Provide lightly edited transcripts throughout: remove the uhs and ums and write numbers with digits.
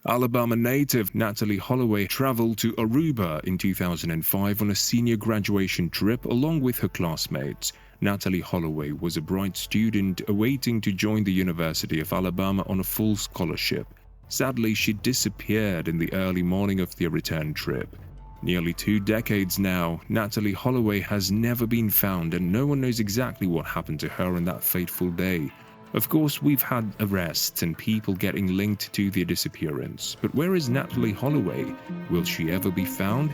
Alabama native Natalee Holloway traveled to Aruba in 2005 on a senior graduation trip along with her classmates. Natalee Holloway was a bright student awaiting to join the University of Alabama on a full scholarship. Sadly, she disappeared in the early morning of their return trip. Nearly 2 decades now, Natalee Holloway has never been found and no one knows exactly what happened to her on that fateful day. Of course, we've had arrests and people getting linked to their disappearance, but where is Natalee Holloway? Will she ever be found?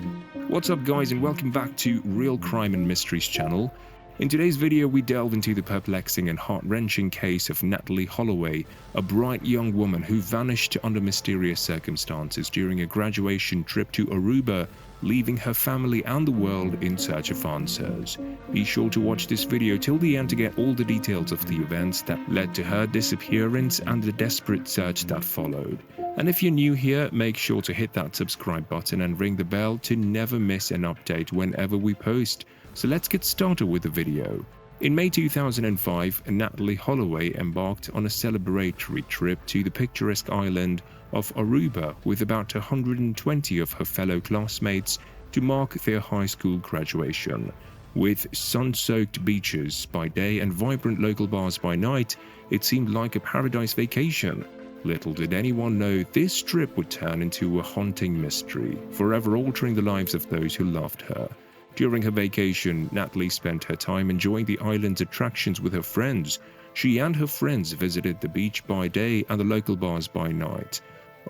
What's up guys, and welcome back to Real Crime and Mysteries channel. In today's video, we delve into the perplexing and heart-wrenching case of Natalee Holloway, a bright young woman who vanished under mysterious circumstances during a graduation trip to Aruba, leaving her family and the world in search of answers. Be sure to watch this video till the end to get all the details of the events that led to her disappearance and the desperate search that followed. And if you're new here, make sure to hit that subscribe button and ring the bell to never miss an update whenever we post. So let's get started with the video. In May 2005, Natalee Holloway embarked on a celebratory trip to the picturesque island of Aruba with about 120 of her fellow classmates to mark their high school graduation. With sun-soaked beaches by day and vibrant local bars by night, it seemed like a paradise vacation. Little did anyone know this trip would turn into a haunting mystery, forever altering the lives of those who loved her. During her vacation, Natalee spent her time enjoying the island's attractions with her friends. She and her friends visited the beach by day and the local bars by night.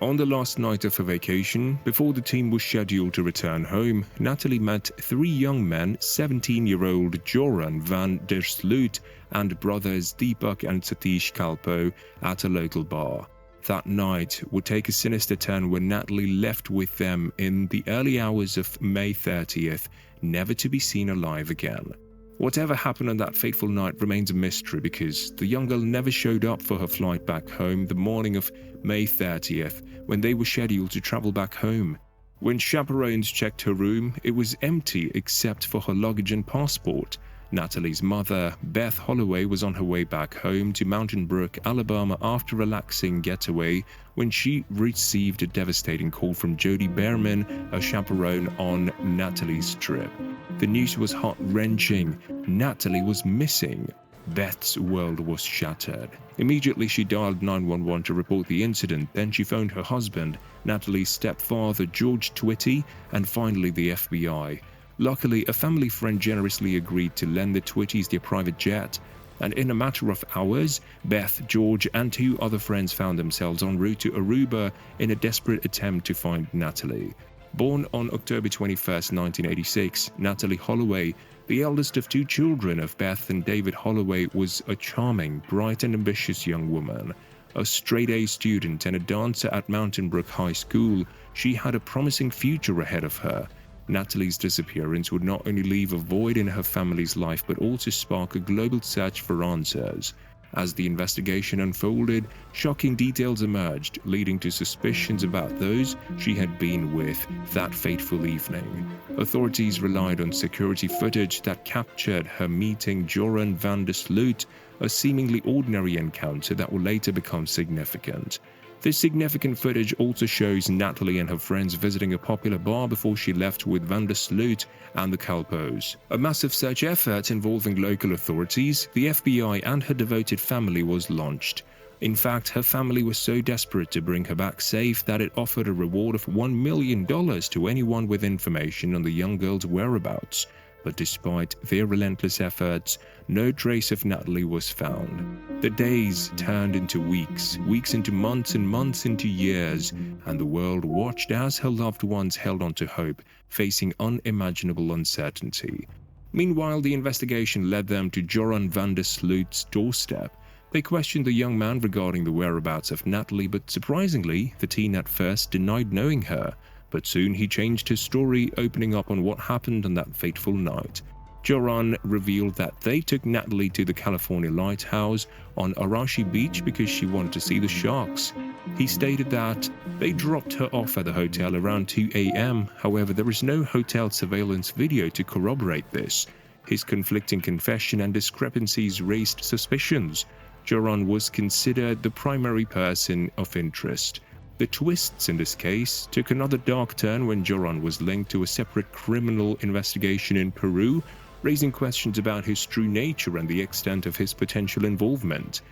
On the last night of her vacation, before the team was scheduled to return home, Natalee met 3 young men, 17-year-old Joran van der Sloot and brothers Deepak and Satish Kalpo, at a local bar. That night would take a sinister turn when Natalee left with them in the early hours of May 30th, never to be seen alive again. Whatever happened on that fateful night remains a mystery because the young girl never showed up for her flight back home the morning of May 30th when they were scheduled to travel back home. When chaperones checked her room, it was empty except for her luggage and passport. Natalee's mother, Beth Holloway, was on her way back home to Mountain Brook, Alabama after a relaxing getaway when she received a devastating call from Jody Behrman, a chaperone on Natalee's trip. The news was heart-wrenching. Natalee was missing. Beth's world was shattered. Immediately, she dialed 911 to report the incident. Then she phoned her husband, Natalee's stepfather, George Twitty, and finally the FBI. Luckily, a family friend generously agreed to lend the Twitties their private jet, and in a matter of hours, Beth, George, and 2 other friends found themselves en route to Aruba in a desperate attempt to find Natalee. Born on October 21, 1986, Natalee Holloway, the eldest of 2 children of Beth and David Holloway, was a charming, bright and ambitious young woman. A straight-A student and a dancer at Mountain Brook High School, she had a promising future ahead of her. Natalee's disappearance would not only leave a void in her family's life but also spark a global search for answers. As the investigation unfolded, shocking details emerged, leading to suspicions about those she had been with that fateful evening. Authorities relied on security footage that captured her meeting Joran van der Sloot, a seemingly ordinary encounter that would later become significant. This significant footage also shows Natalee and her friends visiting a popular bar before she left with van der Sloot and the Kalpos. A massive search effort involving local authorities, the FBI, and her devoted family was launched. In fact, her family was so desperate to bring her back safe that it offered a reward of $1 million to anyone with information on the young girl's whereabouts. But despite their relentless efforts, no trace of Natalee was found. The days turned into weeks, weeks into months, and months into years, and the world watched as her loved ones held on to hope, facing unimaginable uncertainty. Meanwhile, the investigation led them to Joran van der Sloot's doorstep. They questioned the young man regarding the whereabouts of Natalee, but surprisingly, the teen at first denied knowing her. But soon he changed his story, opening up on what happened on that fateful night. Joran revealed that they took Natalee to the California lighthouse on Arashi Beach because she wanted to see the sharks. He stated that they dropped her off at the hotel around 2 a.m. However, there is no hotel surveillance video to corroborate this. His conflicting confession and discrepancies raised suspicions. Joran was considered the primary person of interest. The twists in this case took another dark turn when Joran was linked to a separate criminal investigation in Peru, raising questions about his true nature and the extent of his potential involvement.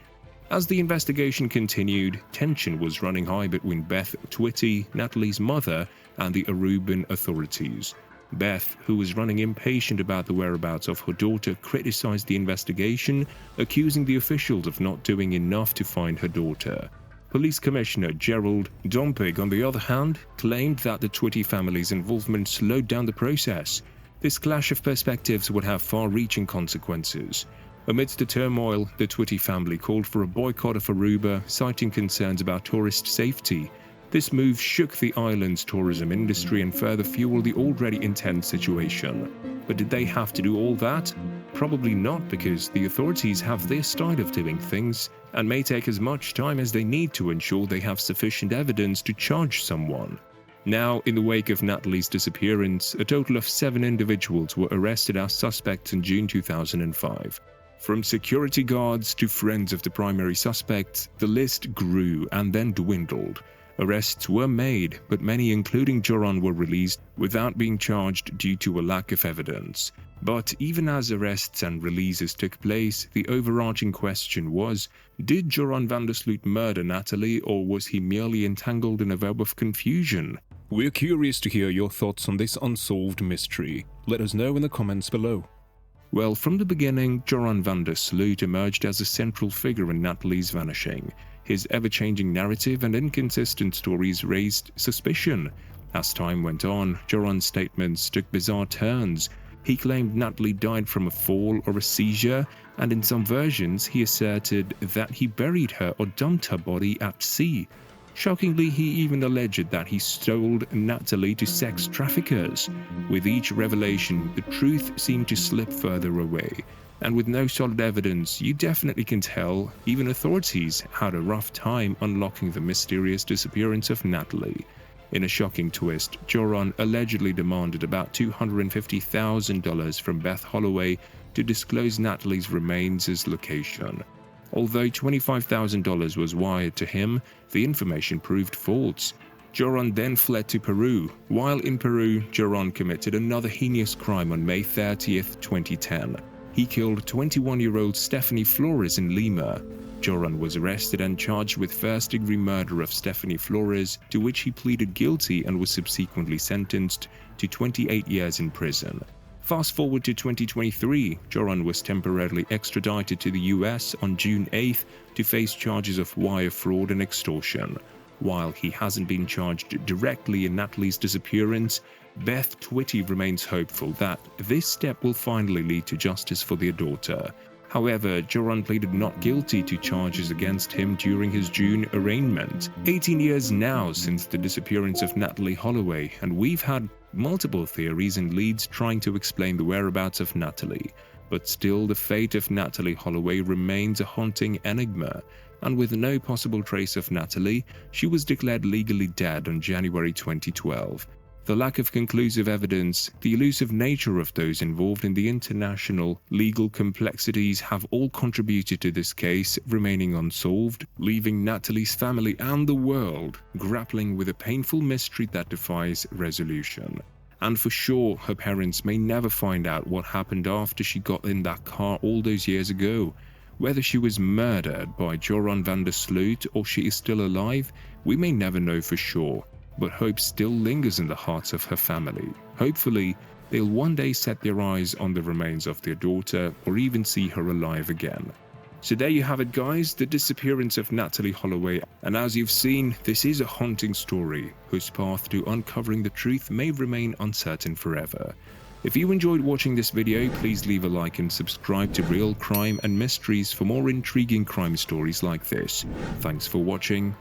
As the investigation continued, tension was running high between Beth Twitty, Natalee's mother, and the Aruban authorities. Beth, who was running impatient about the whereabouts of her daughter, criticized the investigation, accusing the officials of not doing enough to find her daughter. Police Commissioner Gerald Dompig, on the other hand, claimed that the Twitty family's involvement slowed down the process. This clash of perspectives would have far-reaching consequences. Amidst the turmoil, the Twitty family called for a boycott of Aruba, citing concerns about tourist safety. This move shook the island's tourism industry and further fueled the already intense situation. But did they have to do all that? Probably not, because the authorities have their style of doing things and may take as much time as they need to ensure they have sufficient evidence to charge someone. Now, in the wake of Natalee's disappearance, a total of 7 individuals were arrested as suspects in June 2005. From security guards to friends of the primary suspects, the list grew and then dwindled. Arrests were made, but many, including Joran, were released without being charged due to a lack of evidence. But even as arrests and releases took place, the overarching question was, did Joran van der Sloot murder Natalee, or was he merely entangled in a web of confusion? We're curious to hear your thoughts on this unsolved mystery. Let us know in the comments below. Well, from the beginning, Joran van der Sloot emerged as a central figure in Natalee's vanishing. His ever-changing narrative and inconsistent stories raised suspicion. As time went on, Joran's statements took bizarre turns. He claimed Natalee died from a fall or a seizure, and in some versions he asserted that he buried her or dumped her body at sea. Shockingly, he even alleged that he sold Natalee to sex traffickers. With each revelation, the truth seemed to slip further away. And with no solid evidence, you definitely can tell even authorities had a rough time unlocking the mysterious disappearance of Natalee. In a shocking twist, Joran allegedly demanded about $250,000 from Beth Holloway to disclose Natalee's remains' location. Although $25,000 was wired to him, the information proved false. Joran then fled to Peru. While in Peru, Joran committed another heinous crime on May 30th, 2010. He killed 21-year-old Stephanie Flores in Lima. Joran was arrested and charged with first-degree murder of Stephanie Flores, to which he pleaded guilty and was subsequently sentenced to 28 years in prison. Fast forward to 2023, Joran was temporarily extradited to the US on June 8th to face charges of wire fraud and extortion. While he hasn't been charged directly in Natalee's disappearance, Beth Twitty remains hopeful that this step will finally lead to justice for their daughter. However, Joran pleaded not guilty to charges against him during his June arraignment. 18 years now since the disappearance of Natalee Holloway, and we've had multiple theories and leads trying to explain the whereabouts of Natalee. But still, the fate of Natalee Holloway remains a haunting enigma. And with no possible trace of Natalee, she was declared legally dead on January 2012. The lack of conclusive evidence, the elusive nature of those involved in the international legal complexities have all contributed to this case remaining unsolved, leaving Natalee's family and the world grappling with a painful mystery that defies resolution. And for sure, her parents may never find out what happened after she got in that car all those years ago. Whether she was murdered by Joran van der Sloot or she is still alive, we may never know for sure. But hope still lingers in the hearts of her family. Hopefully, they'll one day set their eyes on the remains of their daughter or even see her alive again. So there you have it, guys, the disappearance of Natalee Holloway. And as you've seen, this is a haunting story whose path to uncovering the truth may remain uncertain forever. If you enjoyed watching this video, please leave a like and subscribe to Real Crime and Mysteries for more intriguing crime stories like this. Thanks for watching.